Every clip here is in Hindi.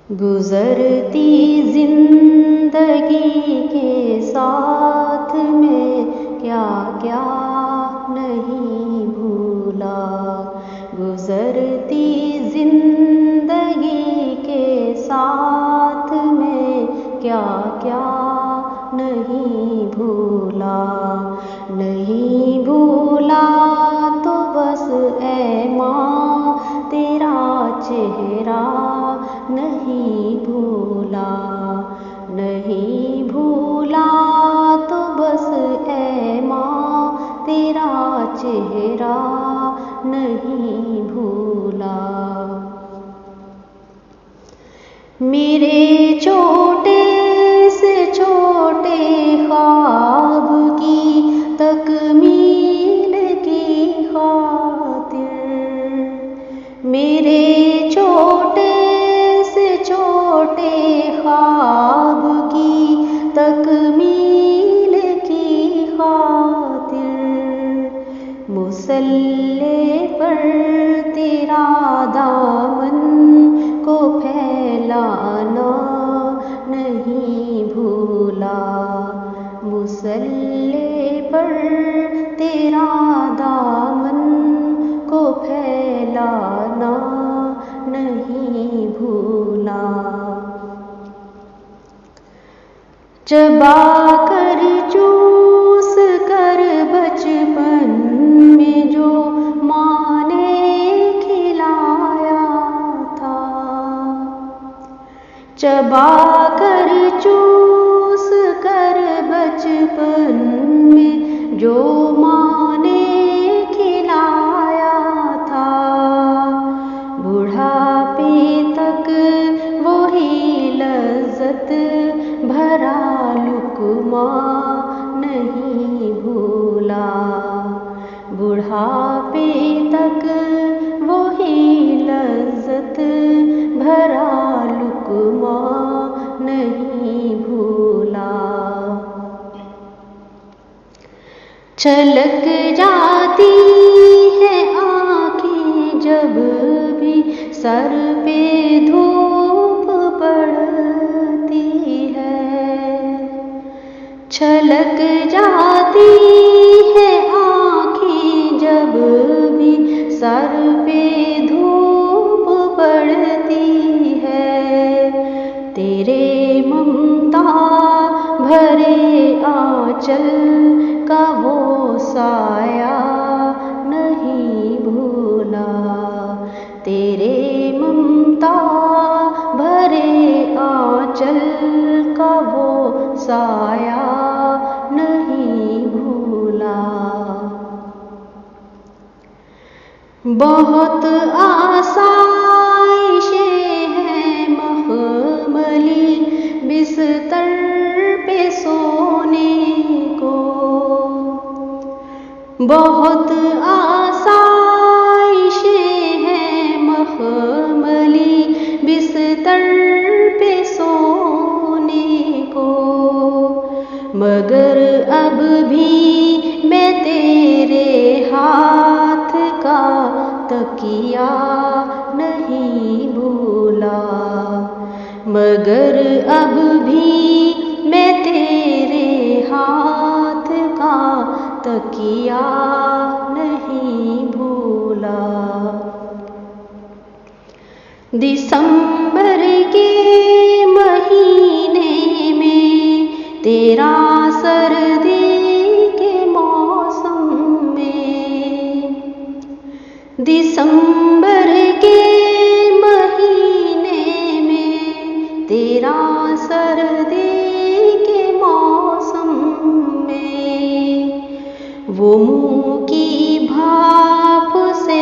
गुजरती जिंदगी के साथ में क्या क्या नहीं भूला। गुजरती जिंदगी के साथ में क्या क्या नहीं भूला। नहीं भूला तो बस ऐ माँ तेरा चेहरा नहीं भूला। नहीं भूला तो बस ऐ माँ तेरा चेहरा नहीं भूला। मेरे छोटे से छोटे ख्वाब की तकमील की खातिर, मेरे छोटे से छोटे ख्वाब की तकमील की खातिर, मुसल्ले पर तेरा दामन को फैलाना नहीं भूला। मुसल्ले पर तेरा दामन को फैलाना नहीं भूला। चबा कर चूस कर बचपन में जो माँ ने खिलाया था, चबा कर चूस कर बचपन में जो माँ ने खिलाया था, बुढ़ापे तक वही लज्जत भरा लुक़मा नहीं भूला। बुढ़ापे तक वही लज्जत भरा लुक़मा नहीं भूला। छलक जाती है आँखें जब भी सर पे धूप पड़ती है। छलक जाती है आँखें जब भी सर पे धूप पड़ती है। तेरे ममता भरे आँचल का वो साया नहीं भूला। तेरे ममता भरे आँचल का वो साया नहीं भूला। बहुत आसाइशें हैं मखमली बिस्तर पे सोने को, बहुत आसाइशें हैं मखमली बिस्तर पे सोने को, मगर अब भी मैं तेरे हाथ का तकिया नहीं भूला। मगर अब भी मैं तेरे हाथ का तकिया नहीं भूला। दिसंबर के महीने में तेरा सर्दी के मौसम में, दिसंबर के महीने में तेरा सर्दी के मौसम में, वो मुँह की भाप से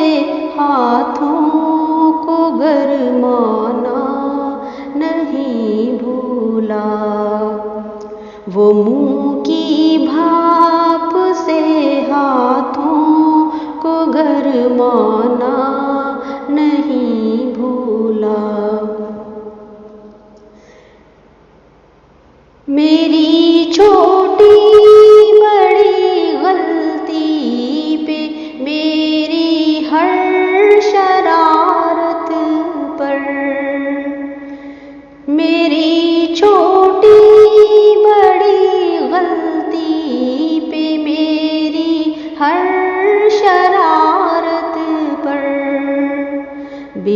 हाथों को गरमाना नहीं भूला। वो मुँह की भाप से हाथों को गरमाना नहीं भूला। मेरी छोटी बड़ी गलती पे मेरी हर शरारत पर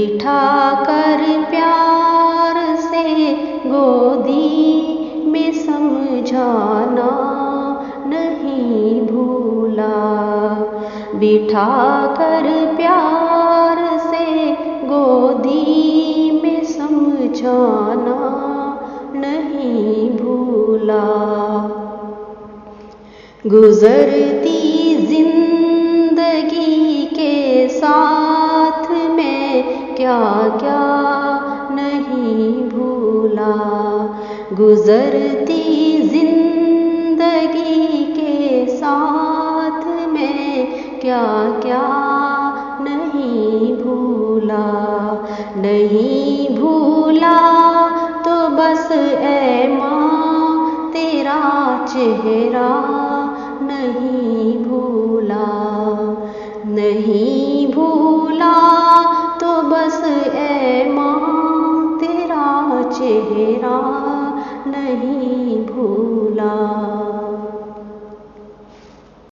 बिठा कर प्यार से गोदी में समझाना नहीं भूला, बिठा कर प्यार से गोदी में समझाना नहीं भूला। गुजरती जिंदगी के साथ में क्या क्या नहीं भूला, गुजरती जिंदगी के साथ में क्या क्या नहीं भूला। नहीं भूला तो बस ऐ माँ तेरा चेहरा नहीं भूला, नहीं भूला तो बस ऐ माँ तेरा चेहरा नहीं भूला।